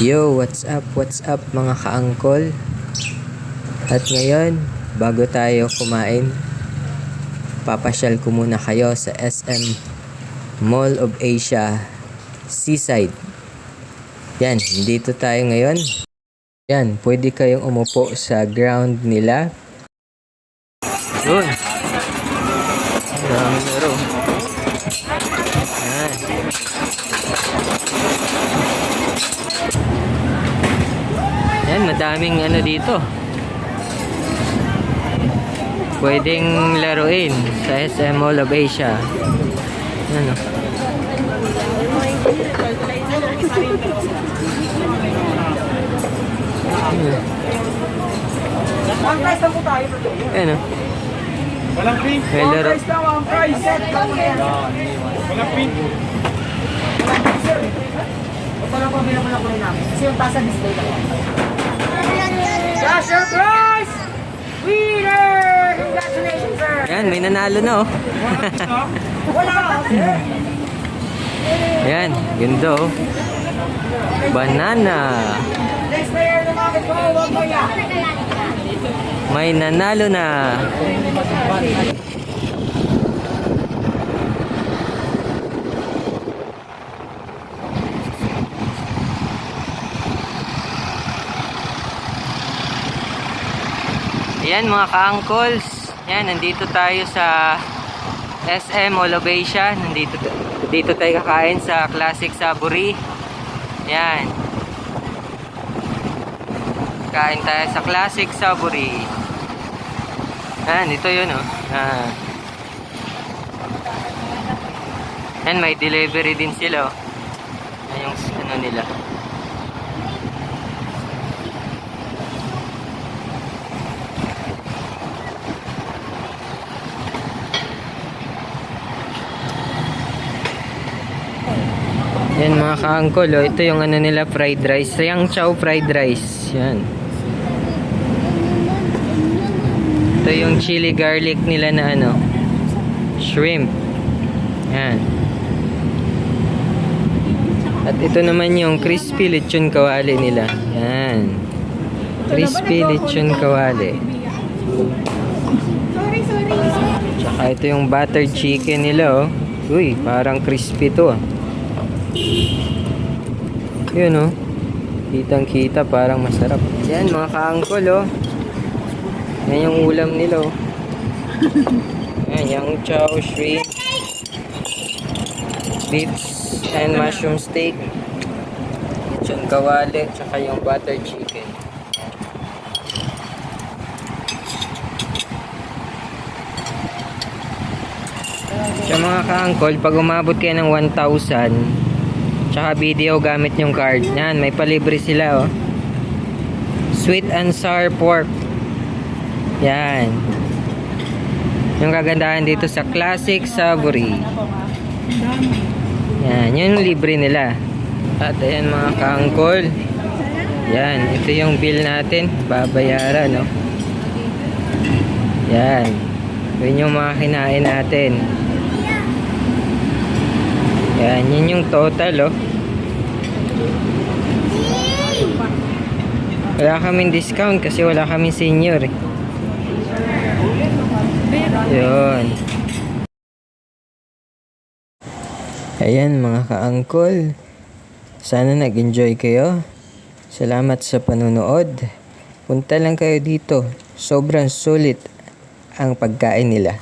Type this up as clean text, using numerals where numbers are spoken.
Yo, what's up mga kaangkol? At ngayon, bago tayo kumain, papasyal ko muna kayo sa SM Mall of Asia Seaside. Yan, dito tayo ngayon. Yan, pwede kayong umupo sa ground nila. Yun. Maraming laro. Yan. Yan, madaming ano dito. Pwedeng laruin sa SM Mall of Asia. Ano? Ano? Walang pink. May laro. Walang price. Walang pink. Walang pabila mo na kunin namin. Kasi yung tasa display lang. Cash your prize! Winner! Congratulations, sir! Yan, may nanalo na oh. Wala ka! Yan, ganda oh. Banana. Next player lumapit ko, huwag mo yan. May nanalo na. Yan mga ka-angkols. Yan, nandito tayo sa SM Mall of Asia. Dito tayo kakain sa Classic Saburi. Yan. Kain tayo sa Classic Saburi. Yan, ito yun oh. Yan, may delivery din sila oh. Yan yung ano nila. Yan mga ka-angkol oh. Ito yung ano nila, fried rice. Yang chow fried rice. Yan. Ito yung chili garlic nila na ano, shrimp. Yan. At ito naman yung crispy lechon kawali nila. Yan. Crispy lechon kawali. Tsaka ito yung buttered chicken nila oh. Uy, parang crispy to ah. Yun oh. Kitang kita, parang masarap. Yan mga ka-angkol oh. Yan yung ulam nila oh. Yan, yung chow, shrimp, beets and mushroom steak, lechon kawali, tsaka yung butter chicken. Sa mga ka-angkol, pag umabot kayo ng 1,000 tsaka video gamit yung card, yan, may palibre sila oh. Sweet and sour pork. Yan. Yung kagandahan dito sa Classic Saburi. Yan, yun yung libre nila. At ayan mga kaangkol. Yan, ito yung bill natin. Babayaran, no? Yan. Yun yung mga kinain natin. Yan, yun yung total, oh. Wala kaming discount kasi wala kaming senior, eh. Yun. Ayan mga ka-angkol. Sana nag-enjoy kayo. Salamat sa panunood. Punta lang kayo dito. Sobrang sulit ang pagkain nila.